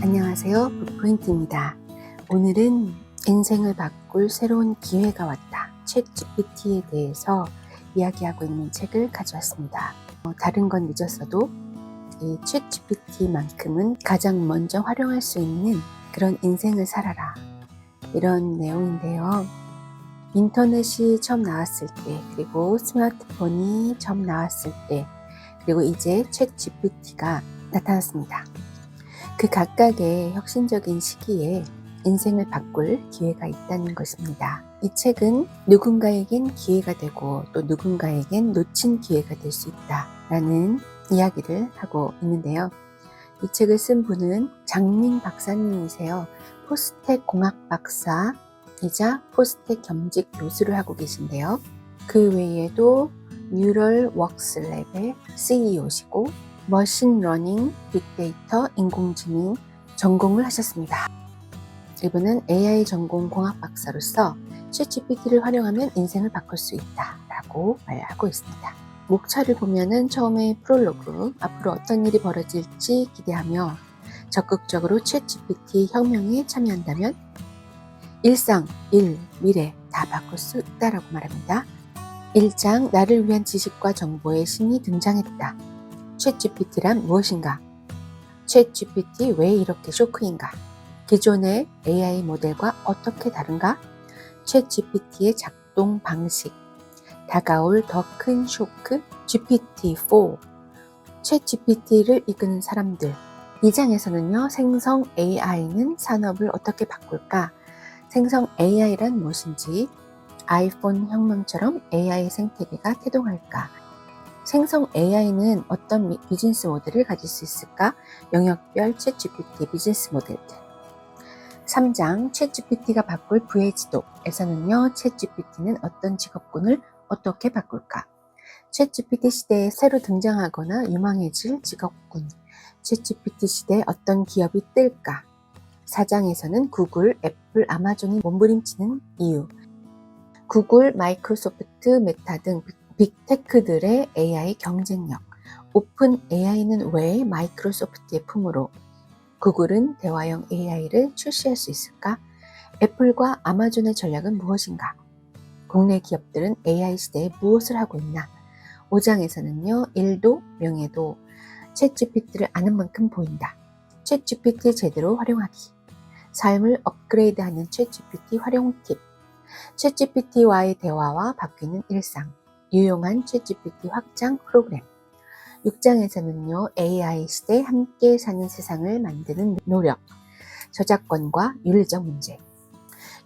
안녕하세요. 북포인트입니다. 오늘은 인생을 바꿀 새로운 기회가 왔다. 챗GPT에 대해서 이야기하고 있는 책을 가져왔습니다. 다른 건 늦었어도 이 챗GPT만큼은 가장 먼저 활용할 수 있는 그런 인생을 살아라. 이런 내용인데요. 인터넷이 처음 나왔을 때, 그리고 스마트폰이 처음 나왔을 때, 그리고 이제 챗GPT가 나타났습니다. 그 각각의 혁신적인 시기에 인생을 바꿀 기회가 있다는 것입니다. 이 책은 누군가에겐 기회가 되고 또 누군가에겐 놓친 기회가 될 수 있다라는 이야기를 하고 있는데요. 이 책을 쓴 분은 장민 박사님이세요. 포스텍 공학 박사이자 포스텍 겸직 교수를 하고 계신데요. 그 외에도 뉴럴 웍스 랩의 CEO시고 머신러닝, 빅데이터, 인공지능 전공을 하셨습니다. 이분은 AI 전공 공학 박사로서 챗GPT를 활용하면 인생을 바꿀 수 있다라고 말하고 있습니다. 목차를 보면은 처음에 프롤로그, 앞으로 어떤 일이 벌어질지 기대하며 적극적으로 챗GPT 혁명에 참여한다면 일상, 일, 미래 다 바꿀 수 있다라고 말합니다. 1장 나를 위한 지식과 정보의 신이 등장했다. 챗GPT란 무엇인가? 챗GPT 왜 이렇게 쇼크인가? 기존의 AI 모델과 어떻게 다른가? 챗GPT의 작동 방식, 다가올 더 큰 쇼크, GPT-4, 챗GPT를 이끄는 사람들. 2장에서는요, 생성 AI는 산업을 어떻게 바꿀까? 생성 AI란 무엇인지, 아이폰 혁명처럼 AI 생태계가 태동할까? 생성 AI는 어떤 비즈니스 모델을 가질 수 있을까? 영역별 챗GPT 비즈니스 모델들. 3장 챗GPT가 바꿀 부의 지도에서는요. 챗GPT는 어떤 직업군을 어떻게 바꿀까? 챗GPT 시대에 새로 등장하거나 유망해질 직업군. 챗GPT 시대에 어떤 기업이 뜰까? 4장에서는 구글, 애플, 아마존이 몸부림치는 이유. 구글, 마이크로소프트, 메타 등 빅테크들의 AI 경쟁력, 오픈 AI는 왜 마이크로소프트의 품으로, 구글은 대화형 AI를 출시할 수 있을까? 애플과 아마존의 전략은 무엇인가? 국내 기업들은 AI 시대에 무엇을 하고 있나? 5장에서는요, 일도 명예도 챗GPT를 아는 만큼 보인다. 챗GPT 제대로 활용하기. 삶을 업그레이드하는 챗GPT 활용 팁. 챗GPT와의 대화와 바뀌는 일상. 유용한 챗GPT 확장 프로그램. 6장에서는요, AI 시대 함께 사는 세상을 만드는 노력, 저작권과 윤리적 문제,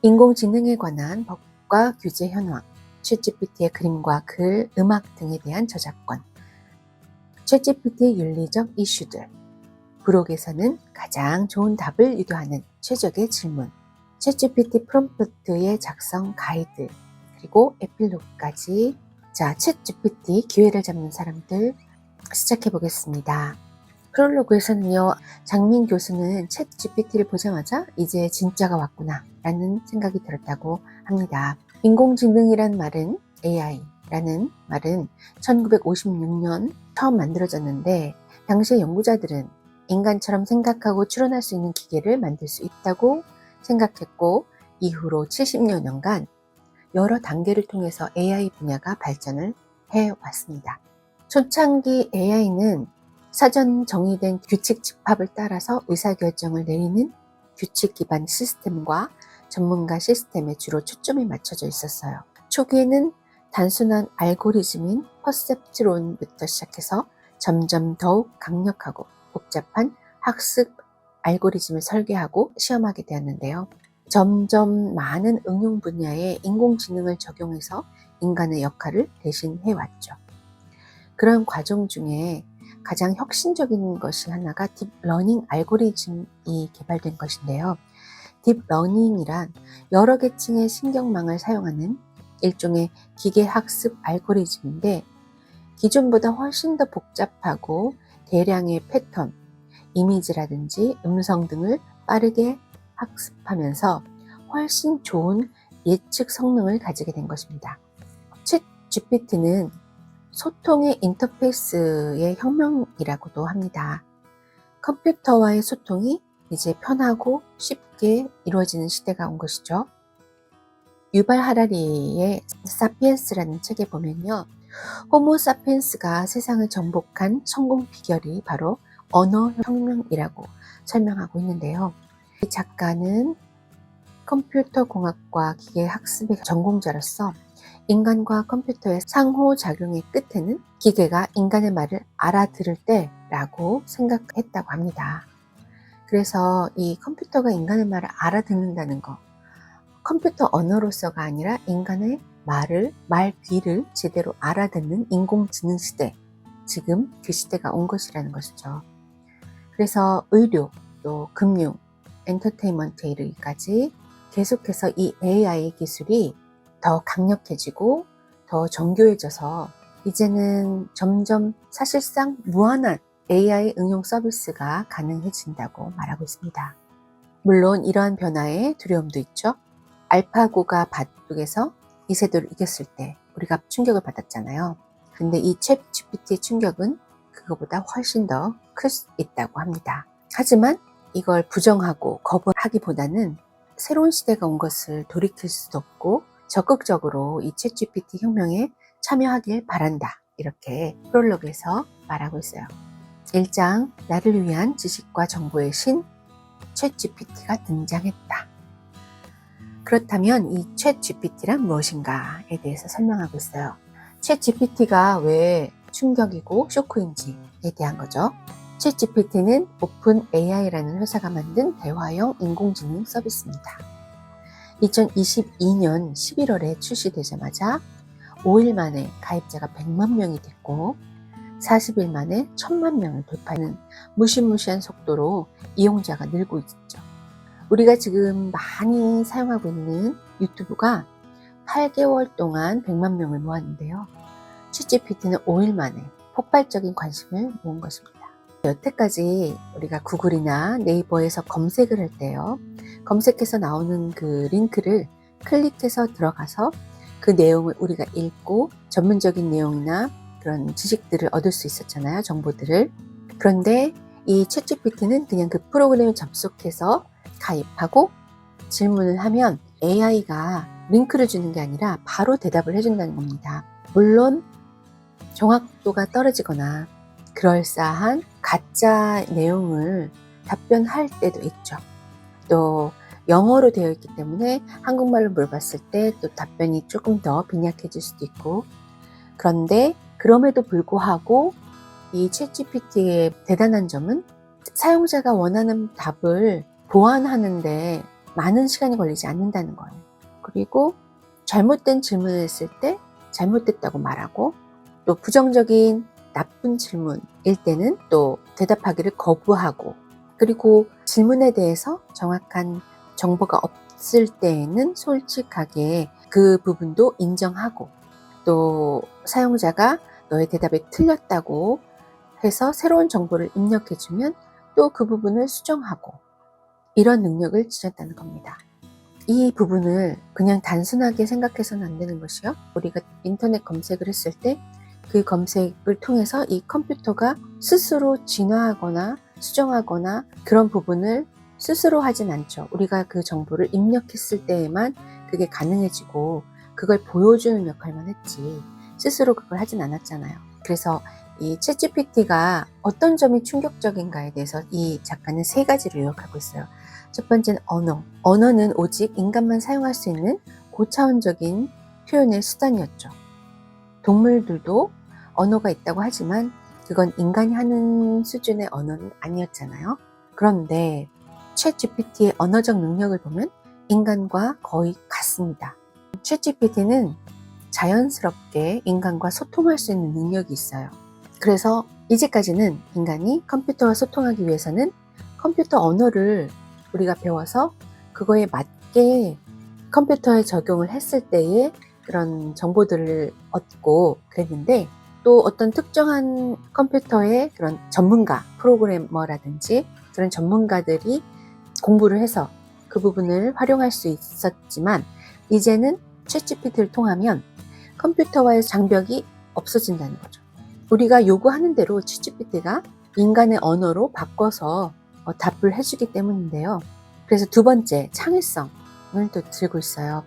인공지능에 관한 법과 규제 현황, 챗GPT의 그림과 글, 음악 등에 대한 저작권, 챗GPT의 윤리적 이슈들, 브록에서는 가장 좋은 답을 유도하는 최적의 질문, 챗GPT 프롬프트의 작성 가이드, 그리고 에필로그까지. 자, 챗GPT 기회를 잡는 사람들 시작해 보겠습니다. 프롤로그에서는요, 장민 교수는 챗GPT를 보자마자 이제 진짜가 왔구나 라는 생각이 들었다고 합니다. 인공지능이란 말은, AI라는 말은 1956년 처음 만들어졌는데 당시의 연구자들은 인간처럼 생각하고 추론할 수 있는 기계를 만들 수 있다고 생각했고, 이후로 70여 년간 여러 단계를 통해서 AI 분야가 발전을 해왔습니다. 초창기 AI는 사전 정의된 규칙 집합을 따라서 의사결정을 내리는 규칙 기반 시스템과 전문가 시스템에 주로 초점이 맞춰져 있었어요. 초기에는 단순한 알고리즘인 퍼셉트론부터 시작해서 점점 더욱 강력하고 복잡한 학습 알고리즘을 설계하고 시험하게 되었는데요. 점점 많은 응용 분야에 인공지능을 적용해서 인간의 역할을 대신해왔죠. 그런 과정 중에 가장 혁신적인 것이 하나가 딥러닝 알고리즘이 개발된 것인데요. 딥러닝이란 여러 계층의 신경망을 사용하는 일종의 기계학습 알고리즘인데, 기존보다 훨씬 더 복잡하고 대량의 패턴, 이미지라든지 음성 등을 빠르게 학습하면서 훨씬 좋은 예측 성능을 가지게 된 것입니다. 챗GPT는 소통의 인터페이스의 혁명이라고도 합니다. 컴퓨터와의 소통이 이제 편하고 쉽게 이루어지는 시대가 온 것이죠. 유발 하라리의 사피엔스라는 책에 보면요. 호모 사피엔스가 세상을 정복한 성공 비결이 바로 언어 혁명이라고 설명하고 있는데요. 이 작가는 컴퓨터 공학과 기계 학습의 전공자로서 인간과 컴퓨터의 상호작용의 끝에는 기계가 인간의 말을 알아들을 때라고 생각했다고 합니다. 그래서 이 컴퓨터가 인간의 말을 알아듣는다는 거, 컴퓨터 언어로서가 아니라 인간의 말 귀를 제대로 알아듣는 인공지능 시대, 지금 그 시대가 온 것이라는 것이죠. 그래서 의료, 또 금융, 엔터테인먼트에 이르기까지 계속해서 이 AI 기술이 더 강력해지고 더 정교해져서 이제는 점점 사실상 무한한 AI 응용 서비스가 가능해진다고 말하고 있습니다. 물론 이러한 변화에 두려움도 있죠. 알파고가 바둑에서 이세돌을 이겼을 때 우리가 충격을 받았잖아요. 근데 이 챗 GPT의 충격은 그거보다 훨씬 더 클 수 있다고 합니다. 하지만 이걸 부정하고 거부하기보다는 새로운 시대가 온 것을 돌이킬 수도 없고 적극적으로 이 챗 GPT 혁명에 참여하길 바란다. 이렇게 프롤로그에서 말하고 있어요. 1장, 나를 위한 지식과 정보의 신 챗 GPT가 등장했다. 그렇다면 이 챗 GPT란 무엇인가에 대해서 설명하고 있어요. 챗 GPT가 왜 충격이고 쇼크인지에 대한 거죠. 챗 GPT는 오픈 AI라는 회사가 만든 대화형 인공지능 서비스입니다. 2022년 11월에 출시되자마자 5일 만에 가입자가 100만 명이 됐고 40일 만에 1000만 명을 돌파하는 무시무시한 속도로 이용자가 늘고 있죠. 우리가 지금 많이 사용하고 있는 유튜브가 8개월 동안 100만 명을 모았는데요. 챗 GPT는 5일 만에 폭발적인 관심을 모은 것입니다. 여태까지 우리가 구글이나 네이버에서 검색을 할 때요. 검색해서 나오는 그 링크를 클릭해서 들어가서 그 내용을 우리가 읽고 전문적인 내용이나 그런 지식들을 얻을 수 있었잖아요. 정보들을. 그런데 이 챗 GPT는 그냥 그 프로그램에 접속해서 가입하고 질문을 하면 AI가 링크를 주는 게 아니라 바로 대답을 해준다는 겁니다. 물론 정확도가 떨어지거나 그럴싸한 가짜 내용을 답변할 때도 있죠. 또 영어로 되어 있기 때문에 한국말로 물어봤을 때 또 답변이 조금 더 빈약해질 수도 있고, 그런데 그럼에도 불구하고 이 챗GPT의 대단한 점은 사용자가 원하는 답을 보완하는데 많은 시간이 걸리지 않는다는 거예요. 그리고 잘못된 질문을 했을 때 잘못됐다고 말하고, 또 부정적인 나쁜 질문일 때는 또 대답하기를 거부하고, 그리고 질문에 대해서 정확한 정보가 없을 때에는 솔직하게 그 부분도 인정하고, 또 사용자가 너의 대답이 틀렸다고 해서 새로운 정보를 입력해주면 또 그 부분을 수정하고, 이런 능력을 지녔다는 겁니다. 이 부분을 그냥 단순하게 생각해서는 안 되는 것이요. 우리가 인터넷 검색을 했을 때 그 검색을 통해서 이 컴퓨터가 스스로 진화하거나 수정하거나 그런 부분을 스스로 하진 않죠. 우리가 그 정보를 입력했을 때에만 그게 가능해지고 그걸 보여주는 역할만 했지 스스로 그걸 하진 않았잖아요. 그래서 이 챗GPT가 어떤 점이 충격적인가에 대해서 이 작가는 3가지를 요약하고 있어요. 첫 번째는 언어. 언어는 오직 인간만 사용할 수 있는 고차원적인 표현의 수단이었죠. 동물들도 언어가 있다고 하지만 그건 인간이 하는 수준의 언어는 아니었잖아요. 그런데 챗 GPT의 언어적 능력을 보면 인간과 거의 같습니다. 챗 GPT는 자연스럽게 인간과 소통할 수 있는 능력이 있어요. 그래서 이제까지는 인간이 컴퓨터와 소통하기 위해서는 컴퓨터 언어를 우리가 배워서 그거에 맞게 컴퓨터에 적용을 했을 때의 그런 정보들을 얻고 그랬는데, 또 어떤 특정한 컴퓨터의 그런 전문가, 프로그래머라든지 그런 전문가들이 공부를 해서 그 부분을 활용할 수 있었지만, 이제는 챗GPT를 통하면 컴퓨터와의 장벽이 없어진다는 거죠. 우리가 요구하는 대로 챗GPT가 인간의 언어로 바꿔서 답을 해주기 때문인데요. 그래서 두 번째, 창의성을 또 들고 있어요.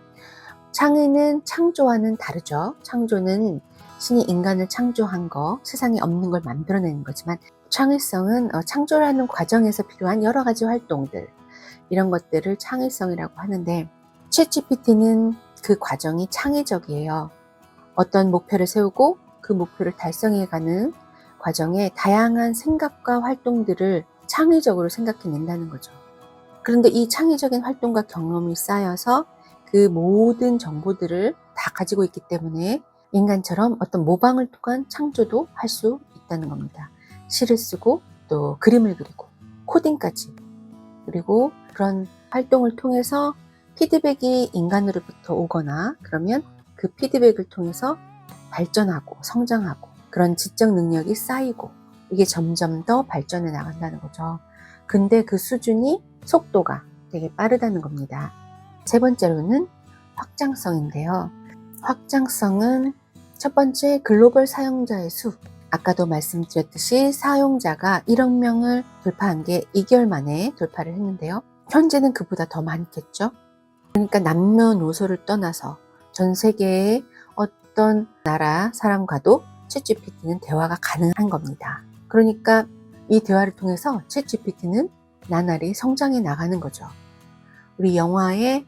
창의는 창조와는 다르죠. 창조는 신이 인간을 창조한 거, 세상에 없는 걸 만들어내는 거지만, 창의성은 창조라는 과정에서 필요한 여러 가지 활동들, 이런 것들을 창의성이라고 하는데, 챗GPT는 그 과정이 창의적이에요. 어떤 목표를 세우고 그 목표를 달성해가는 과정에 다양한 생각과 활동들을 창의적으로 생각해낸다는 거죠. 그런데 이 창의적인 활동과 경험이 쌓여서 그 모든 정보들을 다 가지고 있기 때문에 인간처럼 어떤 모방을 통한 창조도 할 수 있다는 겁니다. 시를 쓰고 또 그림을 그리고 코딩까지, 그리고 그런 활동을 통해서 피드백이 인간으로부터 오거나 그러면 그 피드백을 통해서 발전하고 성장하고 그런 지적 능력이 쌓이고 이게 점점 더 발전해 나간다는 거죠. 근데 그 수준이 속도가 되게 빠르다는 겁니다. 세 번째로는 확장성인데요. 확장성은 첫 번째, 글로벌 사용자의 수. 아까도 말씀드렸듯이 사용자가 1억 명을 돌파한 게 2개월 만에 돌파를 했는데요. 현재는 그보다 더 많겠죠. 그러니까 남녀노소를 떠나서 전 세계의 어떤 나라 사람과도 챗GPT는 대화가 가능한 겁니다. 그러니까 이 대화를 통해서 챗GPT는 나날이 성장해 나가는 거죠. 우리 영화의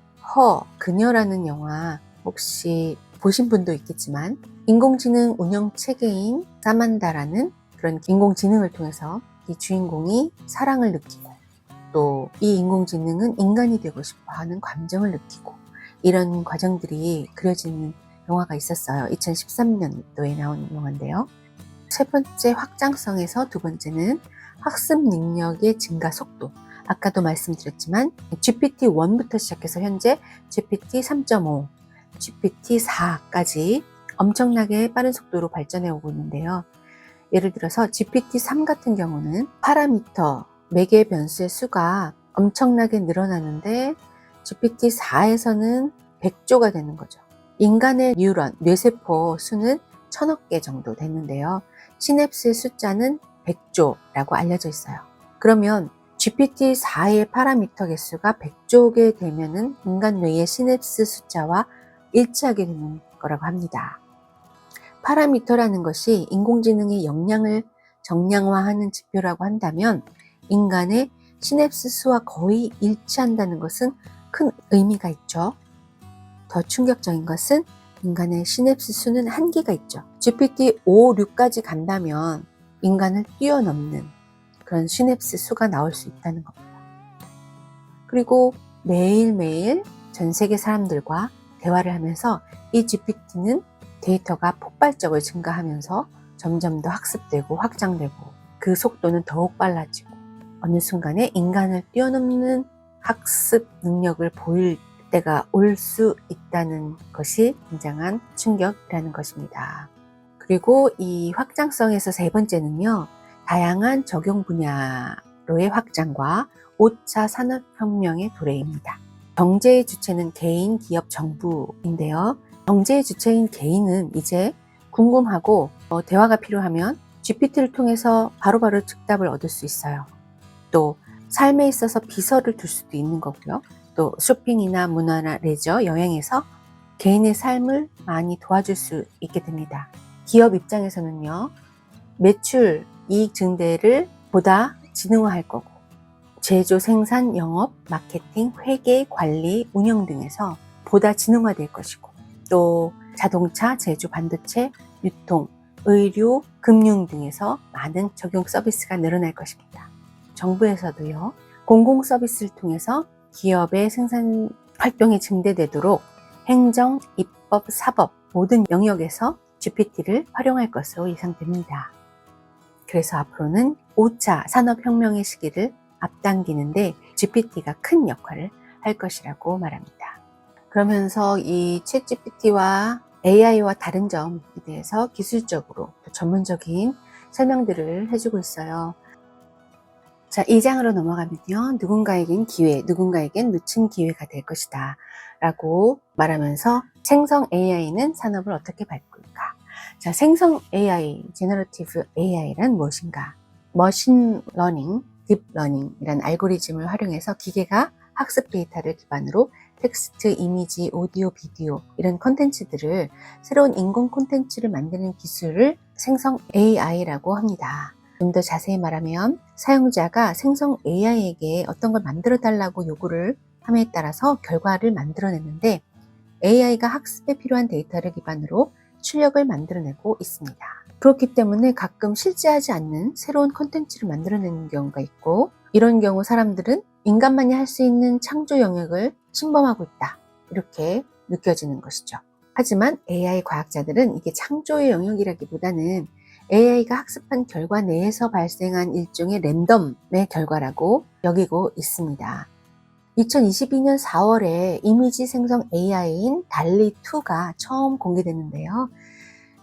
그녀라는 영화 혹시 보신 분도 있겠지만, 인공지능 운영 체계인 사만다라는 그런 인공지능을 통해서 이 주인공이 사랑을 느끼고 또 이 인공지능은 인간이 되고 싶어 하는 감정을 느끼고 이런 과정들이 그려지는 영화가 있었어요. 2013년도에 나온 영화인데요. 세 번째 확장성에서 두 번째는 학습 능력의 증가 속도. 아까도 말씀드렸지만 GPT-1부터 시작해서 현재 GPT-3.5, GPT-4까지 엄청나게 빠른 속도로 발전해 오고 있는데요. 예를 들어서 GPT-3 같은 경우는 파라미터, 매개 변수의 수가 엄청나게 늘어나는데 GPT-4에서는 100조가 되는 거죠. 인간의 뉴런, 뇌세포 수는 1000억 개 정도 되는데요. 시냅스의 숫자는 100조라고 알려져 있어요. 그러면 GPT-4의 파라미터 개수가 100조 개 되면은 인간 뇌의 시냅스 숫자와 일치하게 되는 거라고 합니다. 파라미터라는 것이 인공지능의 역량을 정량화하는 지표라고 한다면 인간의 시냅스 수와 거의 일치한다는 것은 큰 의미가 있죠. 더 충격적인 것은 인간의 시냅스 수는 한계가 있죠. GPT-5, 6까지 간다면 인간을 뛰어넘는 그런 시냅스 수가 나올 수 있다는 겁니다. 그리고 매일매일 전 세계 사람들과 대화를 하면서 이 GPT는 데이터가 폭발적으로 증가하면서 점점 더 학습되고 확장되고 그 속도는 더욱 빨라지고 어느 순간에 인간을 뛰어넘는 학습 능력을 보일 때가 올 수 있다는 것이 굉장한 충격이라는 것입니다. 그리고 이 확장성에서 세 번째는요, 다양한 적용 분야로의 확장과 5차 산업혁명의 도래입니다. 경제의 주체는 개인, 기업, 정부인데요. 경제의 주체인 개인은 이제 궁금하고 대화가 필요하면 GPT를 통해서 바로바로 즉답을 얻을 수 있어요. 또 삶에 있어서 비서를 둘 수도 있는 거고요. 또 쇼핑이나 문화나 레저, 여행에서 개인의 삶을 많이 도와줄 수 있게 됩니다. 기업 입장에서는요, 매출, 이익 증대를 보다 지능화할 거고, 제조, 생산, 영업, 마케팅, 회계, 관리, 운영 등에서 보다 지능화될 것이고, 또 자동차, 제조, 반도체, 유통, 의료, 금융 등에서 많은 적용 서비스가 늘어날 것입니다. 정부에서도요, 공공 서비스를 통해서 기업의 생산 활동이 증대되도록 행정, 입법, 사법 모든 영역에서 GPT를 활용할 것으로 예상됩니다. 그래서 앞으로는 5차 산업혁명의 시기를 앞당기는데 GPT가 큰 역할을 할 것이라고 말합니다. 그러면서 이 챗GPT와 AI와 다른 점에 대해서 기술적으로 또 전문적인 설명들을 해주고 있어요. 자, 2장으로 넘어가면요. 누군가에겐 기회, 누군가에겐 놓친 기회가 될 것이다 라고 말하면서 생성 AI는 산업을 어떻게 바꿀까? 자, 생성 AI, 제너러티브 AI란 무엇인가? 머신 러닝 딥러닝이라는 알고리즘을 활용해서 기계가 학습 데이터를 기반으로 텍스트, 이미지, 오디오, 비디오 이런 콘텐츠들을 새로운 인공 콘텐츠를 만드는 기술을 생성 AI라고 합니다. 좀 더 자세히 말하면 사용자가 생성 AI에게 어떤 걸 만들어 달라고 요구를 함에 따라서 결과를 만들어내는데 AI가 학습에 필요한 데이터를 기반으로 출력을 만들어내고 있습니다. 그렇기 때문에 가끔 실제하지 않는 새로운 콘텐츠를 만들어내는 경우가 있고 이런 경우 사람들은 인간만이 할 수 있는 창조 영역을 침범하고 있다. 이렇게 느껴지는 것이죠. 하지만 AI 과학자들은 이게 창조의 영역이라기보다는 AI가 학습한 결과 내에서 발생한 일종의 랜덤의 결과라고 여기고 있습니다. 2022년 4월에 이미지 생성 AI인 달리2가 처음 공개됐는데요.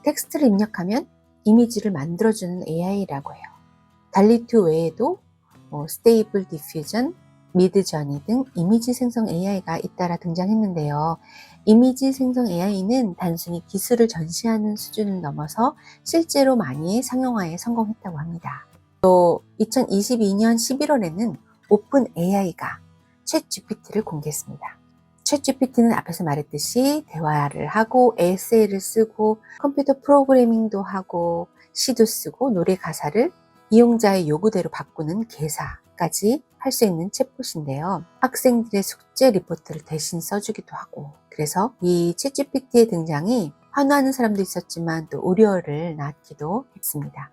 텍스트를 입력하면 이미지를 만들어주는 AI라고 해요. 달리2 외에도 스테이블 디퓨전, 미드저니 등 이미지 생성 AI가 잇따라 등장했는데요. 이미지 생성 AI는 단순히 기술을 전시하는 수준을 넘어서 실제로 많이 상용화에 성공했다고 합니다. 또 2022년 11월에는 오픈 AI가 챗 GPT를 공개했습니다. 챗 GPT는 앞에서 말했듯이 대화를 하고 에세이를 쓰고 컴퓨터 프로그래밍도 하고 시도 쓰고 노래 가사를 이용자의 요구대로 바꾸는 개사까지 할 수 있는 챗봇인데요. 학생들의 숙제 리포트를 대신 써주기도 하고 그래서 이 챗 GPT의 등장이 환호하는 사람도 있었지만 또 우려를 낳기도 했습니다.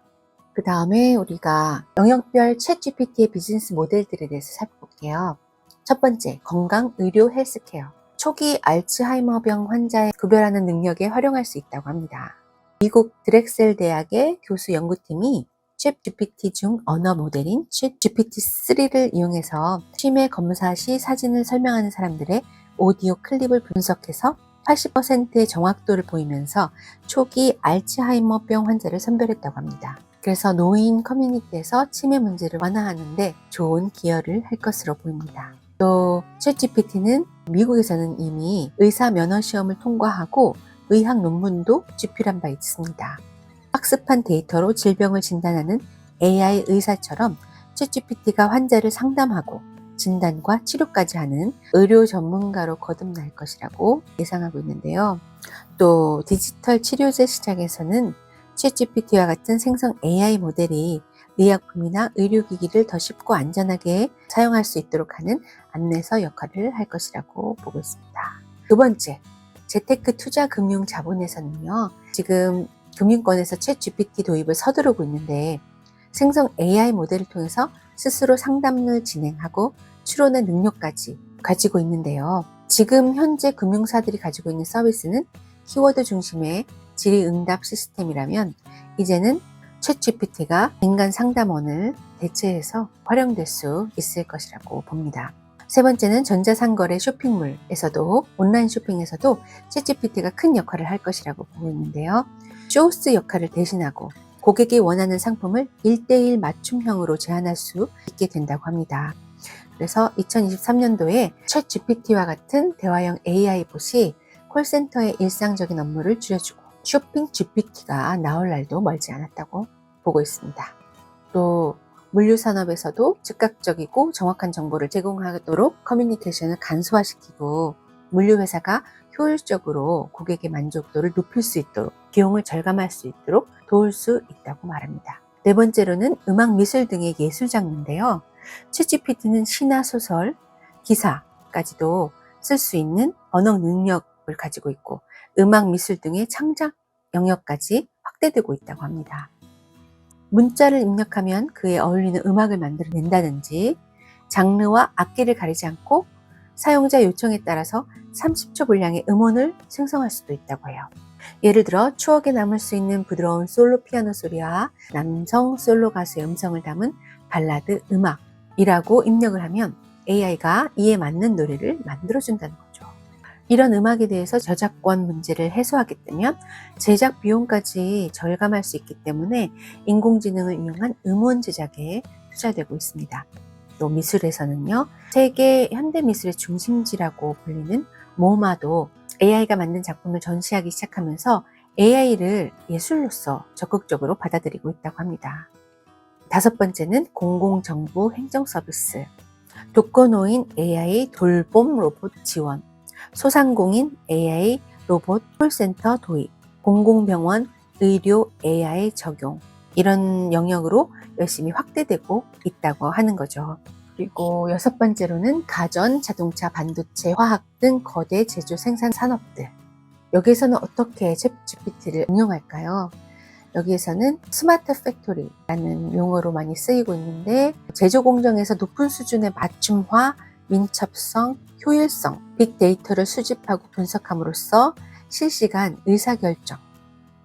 그 다음에 우리가 영역별 챗 GPT의 비즈니스 모델들에 대해서 살펴볼게요. 첫 번째, 건강, 의료, 헬스케어. 초기 알츠하이머병 환자의 구별하는 능력에 활용할 수 있다고 합니다. 미국 드렉셀 대학의 교수 연구팀이 챗 GPT 중 언어 모델인 챗 GPT-3를 이용해서 치매 검사 시 사진을 설명하는 사람들의 오디오 클립을 분석해서 80%의 정확도를 보이면서 초기 알츠하이머병 환자를 선별했다고 합니다. 그래서 노인 커뮤니티에서 치매 문제를 완화하는 데 좋은 기여를 할 것으로 보입니다. 또 챗GPT는 미국에서는 이미 의사 면허 시험을 통과하고 의학 논문도 집필한 바 있습니다. 학습한 데이터로 질병을 진단하는 AI 의사처럼 챗GPT가 환자를 상담하고 진단과 치료까지 하는 의료 전문가로 거듭날 것이라고 예상하고 있는데요. 또 디지털 치료제 시장에서는 챗GPT와 같은 생성 AI 모델이 의약품이나 의료기기를 더 쉽고 안전하게 사용할 수 있도록 하는 안내서 역할을 할 것이라고 보고 있습니다. 두 번째, 재테크 투자 금융 자본에서는요, 지금 금융권에서 챗 GPT 도입을 서두르고 있는데 생성 AI 모델을 통해서 스스로 상담을 진행하고 추론의 능력까지 가지고 있는데요. 지금 현재 금융사들이 가지고 있는 서비스는 키워드 중심의 질의응답 시스템이라면 이제는 챗 GPT가 인간 상담원을 대체해서 활용될 수 있을 것이라고 봅니다. 세 번째는 전자상거래 쇼핑몰에서도 온라인 쇼핑에서도 챗 GPT가 큰 역할을 할 것이라고 보고 있는데요. 쇼스 역할을 대신하고 고객이 원하는 상품을 1:1 맞춤형으로 제안할 수 있게 된다고 합니다. 그래서 2023년도에 챗 GPT와 같은 대화형 AI 봇이 콜센터의 일상적인 업무를 줄여주고 쇼핑 GPT가 나올 날도 멀지 않았다고 보고 있습니다. 또 물류산업에서도 즉각적이고 정확한 정보를 제공하도록 커뮤니케이션을 간소화시키고 물류회사가 효율적으로 고객의 만족도를 높일 수 있도록 비용을 절감할 수 있도록 도울 수 있다고 말합니다. 네 번째로는 음악, 미술 등의 예술 장르인데요. 챗GPT는 시나 소설, 기사까지도 쓸 수 있는 언어 능력을 가지고 있고 음악, 미술 등의 창작 영역까지 확대되고 있다고 합니다. 문자를 입력하면 그에 어울리는 음악을 만들어낸다든지 장르와 악기를 가리지 않고 사용자 요청에 따라서 30초 분량의 음원을 생성할 수도 있다고 해요. 예를 들어 추억에 남을 수 있는 부드러운 솔로 피아노 소리와 남성 솔로 가수의 음성을 담은 발라드 음악이라고 입력을 하면 AI가 이에 맞는 노래를 만들어준다는 거죠. 이런 음악에 대해서 저작권 문제를 해소하겠다면 제작 비용까지 절감할 수 있기 때문에 인공지능을 이용한 음원 제작에 투자되고 있습니다. 또 미술에서는요, 세계 현대미술의 중심지라고 불리는 모마도 AI가 만든 작품을 전시하기 시작하면서 AI를 예술로서 적극적으로 받아들이고 있다고 합니다. 다섯 번째는 공공정부 행정서비스, 독거노인 AI 돌봄 로봇 지원, 소상공인 AI 로봇 콜센터 도입, 공공병원 의료 AI 적용, 이런 영역으로 열심히 확대되고 있다고 하는 거죠. 그리고 여섯 번째로는 가전, 자동차, 반도체, 화학 등 거대 제조 생산 산업들. 여기에서는 어떻게 챗GPT를 응용할까요? 여기에서는 스마트 팩토리라는 용어로 많이 쓰이고 있는데, 제조 공정에서 높은 수준의 맞춤화, 민첩성, 효율성, 빅데이터를 수집하고 분석함으로써 실시간 의사결정,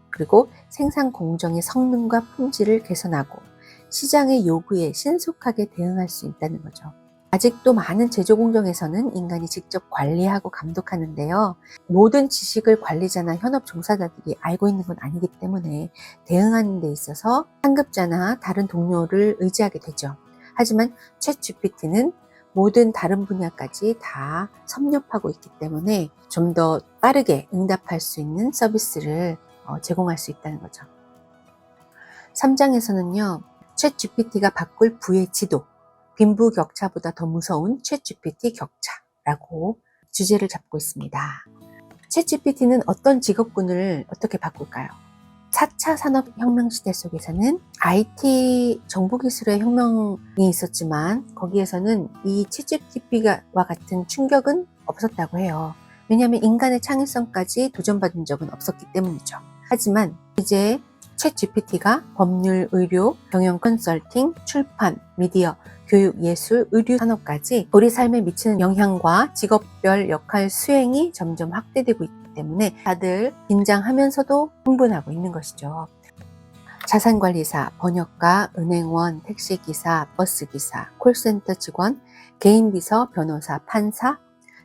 그리고 생산 공정의 성능과 품질을 개선하고 시장의 요구에 신속하게 대응할 수 있다는 거죠. 아직도 많은 제조 공정에서는 인간이 직접 관리하고 감독하는데요. 모든 지식을 관리자나 현업 종사자들이 알고 있는 건 아니기 때문에 대응하는 데 있어서 상급자나 다른 동료를 의지하게 되죠. 하지만 챗GPT는 모든 다른 분야까지 다 섭렵하고 있기 때문에 좀 더 빠르게 응답할 수 있는 서비스를 제공할 수 있다는 거죠. 3장에서는요, 챗GPT가 바꿀 부의 지도, 빈부격차보다 더 무서운 챗GPT 격차라고 주제를 잡고 있습니다. 챗GPT는 어떤 직업군을 어떻게 바꿀까요? 4차 산업혁명 시대 속에서는 IT 정보기술의 혁명이 있었지만 거기에서는 이 챗GPT와 같은 충격은 없었다고 해요. 왜냐하면 인간의 창의성까지 도전받은 적은 없었기 때문이죠. 하지만 이제 챗GPT가 법률, 의료, 경영 컨설팅, 출판, 미디어, 교육, 예술, 의류 산업까지 우리 삶에 미치는 영향과 직업별 역할 수행이 점점 확대되고 있기 때문에 다들 긴장하면서도 흥분하고 있는 것이죠. 자산관리사, 번역가, 은행원, 택시기사, 버스기사, 콜센터 직원, 개인비서, 변호사, 판사,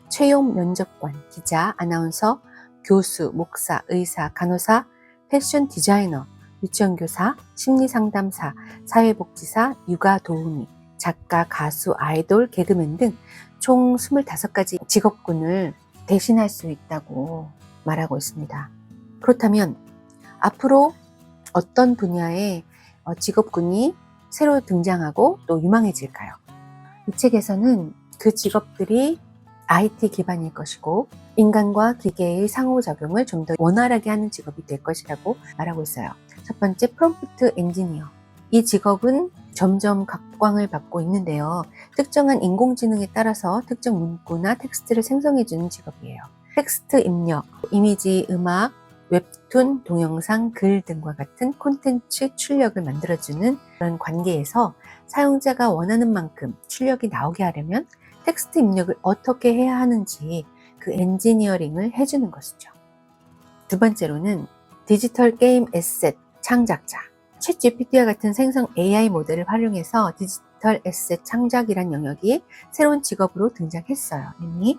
채용 면접관, 기자, 아나운서, 교수, 목사, 의사, 간호사, 패션 디자이너, 유치원교사, 심리상담사, 사회복지사, 육아도우미, 작가, 가수, 아이돌, 개그맨 등 총 25가지 직업군을 대신할 수 있다고 말하고 있습니다. 그렇다면 앞으로 어떤 분야의 직업군이 새로 등장하고 또 유망해질까요? 이 책에서는 그 직업들이 IT 기반일 것이고 인간과 기계의 상호작용을 좀 더 원활하게 하는 직업이 될 것이라고 말하고 있어요. 첫 번째, 프롬프트 엔지니어. 이 직업은 점점 각광을 받고 있는데요. 특정한 인공지능에 따라서 특정 문구나 텍스트를 생성해주는 직업이에요. 텍스트 입력, 이미지, 음악, 웹툰, 동영상, 글 등과 같은 콘텐츠 출력을 만들어주는 그런 관계에서 사용자가 원하는 만큼 출력이 나오게 하려면 텍스트 입력을 어떻게 해야 하는지 그 엔지니어링을 해주는 것이죠. 두 번째로는 디지털 게임 에셋 창작자. 챗GPT와 같은 생성 AI 모델을 활용해서 디지털 에셋 창작이란 영역이 새로운 직업으로 등장했어요. 이미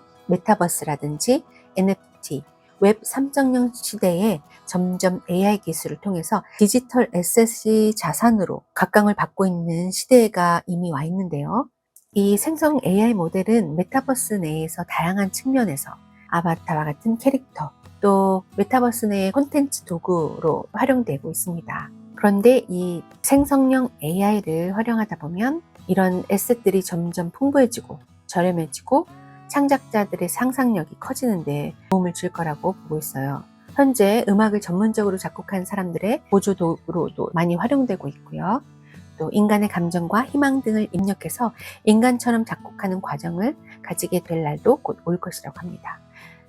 메타버스라든지 NFT, 웹 3.0 시대에 점점 AI 기술을 통해서 디지털 에셋이 자산으로 각광을 받고 있는 시대가 이미 와 있는데요. 이 생성 AI 모델은 메타버스 내에서 다양한 측면에서 아바타와 같은 캐릭터, 또 메타버스 내의 콘텐츠 도구로 활용되고 있습니다. 그런데 이 생성형 AI를 활용하다 보면 이런 에셋들이 점점 풍부해지고 저렴해지고 창작자들의 상상력이 커지는데 도움을 줄 거라고 보고 있어요. 현재 음악을 전문적으로 작곡한 사람들의 보조 도구로도 많이 활용되고 있고요. 또 인간의 감정과 희망 등을 입력해서 인간처럼 작곡하는 과정을 가지게 될 날도 곧 올 것이라고 합니다.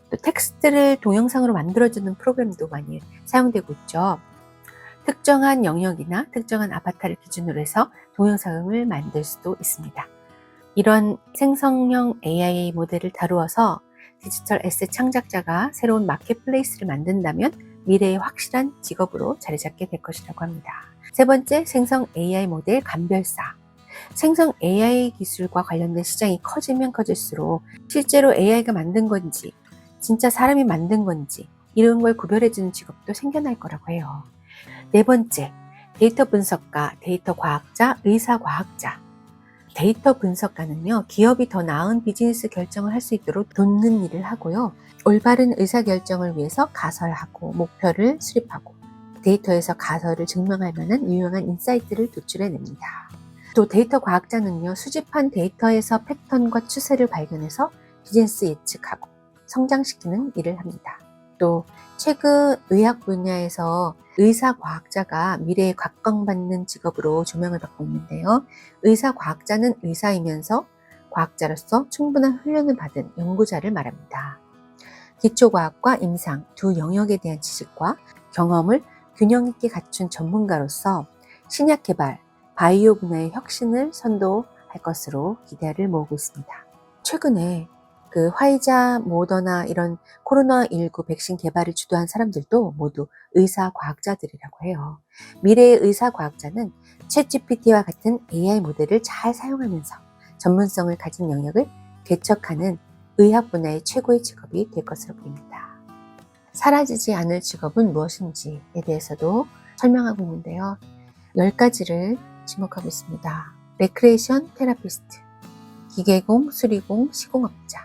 또 텍스트를 동영상으로 만들어주는 프로그램도 많이 사용되고 있죠. 특정한 영역이나 특정한 아바타를 기준으로 해서 동영상을 만들 수도 있습니다. 이런 생성형 AI 모델을 다루어서 디지털 에셋 창작자가 새로운 마켓플레이스를 만든다면 미래의 확실한 직업으로 자리 잡게 될 것이라고 합니다. 세 번째, 생성 AI 모델 감별사. 생성 AI 기술과 관련된 시장이 커지면 커질수록 실제로 AI가 만든 건지 진짜 사람이 만든 건지 이런 걸 구별해주는 직업도 생겨날 거라고 해요. 네 번째, 데이터 분석가, 데이터 과학자, 의사 과학자. 데이터 분석가는요, 기업이 더 나은 비즈니스 결정을 할 수 있도록 돕는 일을 하고요. 올바른 의사결정을 위해서 가설하고 목표를 수립하고 데이터에서 가설을 증명할 만한 유용한 인사이트를 도출해냅니다. 또 데이터 과학자는요, 수집한 데이터에서 패턴과 추세를 발견해서 비즈니스 예측하고 성장시키는 일을 합니다. 또 최근 의학 분야에서 의사과학자가 미래에 각광받는 직업으로 조명을 받고 있는데요. 의사과학자는 의사이면서 과학자로서 충분한 훈련을 받은 연구자를 말합니다. 기초과학과 임상 두 영역에 대한 지식과 경험을 균형 있게 갖춘 전문가로서 신약 개발, 바이오 분야의 혁신을 선도할 것으로 기대를 모으고 있습니다. 최근에 화이자, 모더나 이런 코로나19 백신 개발을 주도한 사람들도 모두 의사과학자들이라고 해요. 미래의 의사과학자는 챗GPT와 같은 AI 모델을 잘 사용하면서 전문성을 가진 영역을 개척하는 의학 분야의 최고의 직업이 될 것으로 보입니다. 사라지지 않을 직업은 무엇인지에 대해서도 설명하고 있는데요. 10가지를 지목하고 있습니다. 레크레이션 테라피스트, 기계공, 수리공, 시공업자,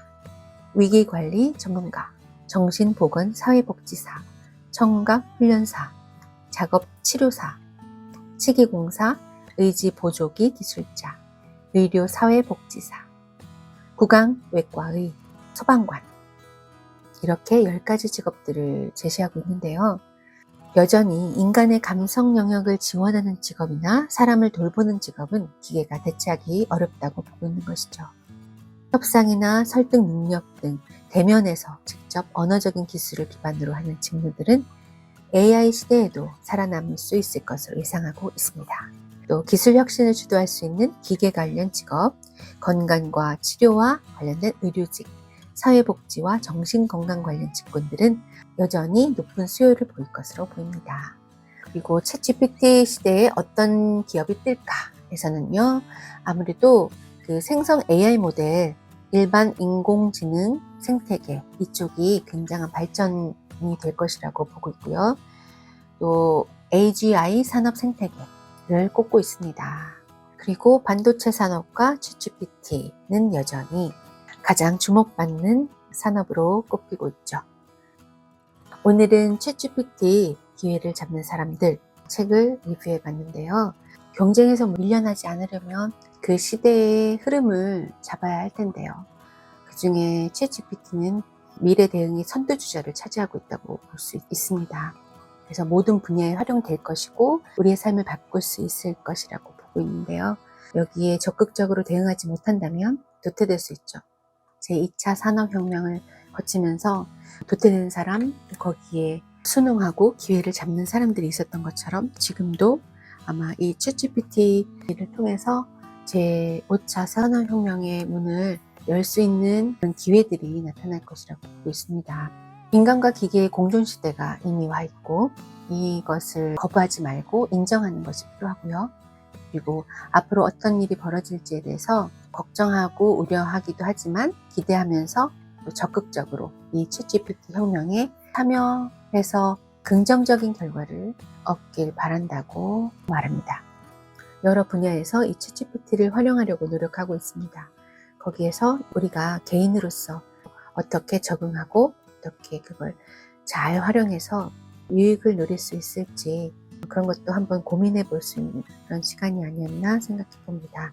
위기관리 전문가, 정신보건사회복지사, 청각훈련사, 작업치료사, 치기공사, 의지보조기 기술자, 의료사회복지사, 구강외과의 소방관, 이렇게 10가지 직업들을 제시하고 있는데요. 여전히 인간의 감성 영역을 지원하는 직업이나 사람을 돌보는 직업은 기계가 대체하기 어렵다고 보고 있는 것이죠. 협상이나 설득 능력 등 대면에서 직접 언어적인 기술을 기반으로 하는 직무들은 AI 시대에도 살아남을 수 있을 것으로 예상하고 있습니다. 또 기술 혁신을 주도할 수 있는 기계 관련 직업, 건강과 치료와 관련된 의료직, 사회복지와 정신건강 관련 직군들은 여전히 높은 수요를 보일 것으로 보입니다. 그리고 챗GPT 시대에 어떤 기업이 뜰까 에서는요, 아무래도 생성 AI 모델, 일반 인공지능 생태계 이쪽이 굉장한 발전이 될 것이라고 보고 있고요. 또 AGI 산업 생태계를 꼽고 있습니다. 그리고 반도체 산업과 챗GPT는 여전히 가장 주목받는 산업으로 꼽히고 있죠. 오늘은 챗GPT 기회를 잡는 사람들 책을 리뷰해 봤는데요. 경쟁에서 밀려나지 않으려면 그 시대의 흐름을 잡아야 할 텐데요. 그 중에 챗GPT는 미래 대응의 선두주자를 차지하고 있다고 볼 수 있습니다. 그래서 모든 분야에 활용될 것이고 우리의 삶을 바꿀 수 있을 것이라고 보고 있는데요. 여기에 적극적으로 대응하지 못한다면 도태될 수 있죠. 제2차 산업혁명을 거치면서 도태되는 사람, 거기에 순응하고 기회를 잡는 사람들이 있었던 것처럼 지금도 아마 이 챗GPT를 통해서 제5차 산업혁명의 문을 열 수 있는 그런 기회들이 나타날 것이라고 보고 있습니다. 인간과 기계의 공존시대가 이미 와 있고 이것을 거부하지 말고 인정하는 것이 필요하고요. 그리고 앞으로 어떤 일이 벌어질지에 대해서 걱정하고 우려하기도 하지만 기대하면서 또 적극적으로 이 챗GPT 혁명에 참여해서 긍정적인 결과를 얻길 바란다고 말합니다. 여러 분야에서 이 챗GPT를 활용하려고 노력하고 있습니다. 거기에서 우리가 개인으로서 어떻게 적응하고 어떻게 그걸 잘 활용해서 유익을 누릴 수 있을지 그런 것도 한번 고민해 볼 수 있는 그런 시간이 아니었나 생각해 봅니다.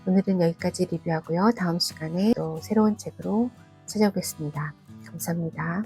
오늘은 여기까지 리뷰하고요. 다음 시간에 또 새로운 책으로 찾아오겠습니다. 감사합니다.